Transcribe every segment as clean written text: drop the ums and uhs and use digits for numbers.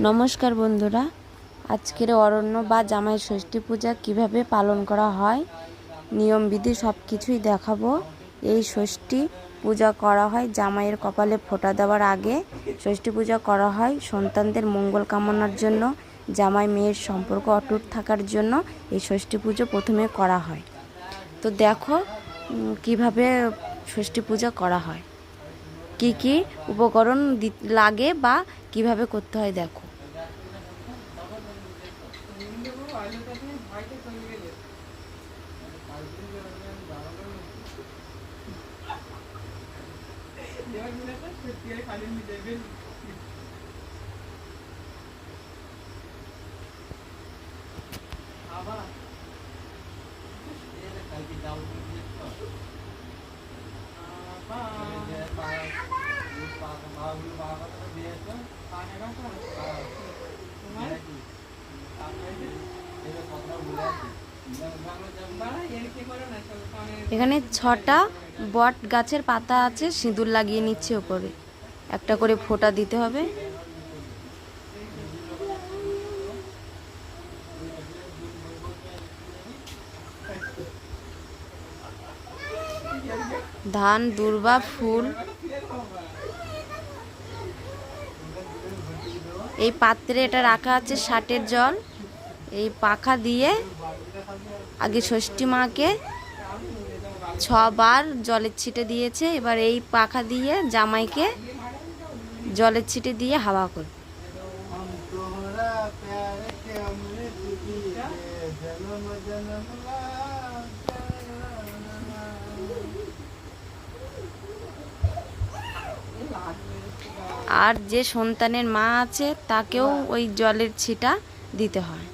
নমস্কার বন্ধুরা, আজকের অরণ্য বা জামাই ষষ্ঠী পূজা কিভাবে পালন করা হয়, নিয়মবিধি সব কিছুই দেখাবো। এই ষষ্ঠী পূজা করা হয় জামাইয়ের কপালে ফোঁটা দেওয়ার আগে। ষষ্ঠী পূজা করা হয় সন্তানদের মঙ্গল কামনার জন্য, জামাই মেয়ের সম্পর্ক অটুট থাকার জন্য এই ষষ্ঠী পুজো প্রথমে করা হয়। তো দেখো কিভাবে ষষ্ঠী পূজা করা হয়, কি কি উপকরণ লাগে বা কিভাবে করতে হয় দেখো। এখানে 6টা বট গাছের পাতা আছে, সিঁদুর লাগিয়ে নিচ্ছে ওপরে, একটা করে ফোঁটা দিতে হবে। ধান, দূর্বা, ফুল এই পাত্রে এটা রাখা আছে, 60 জল। এই পাখা দিয়ে আগে ষষ্ঠী মাকে 6 বার জলের ছিটে দিয়েছে, এবার এই পাখা দিয়ে জামাইকে জলের ছিটে দিয়ে হাওয়া করে। আর যে সন্তানের মা আছে তাকেও ওই জলের ছিটা দিতে হয়।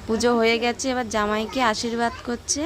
পুজো হয়ে গেছে, এবার জামাইকে আশীর্বাদ করছে।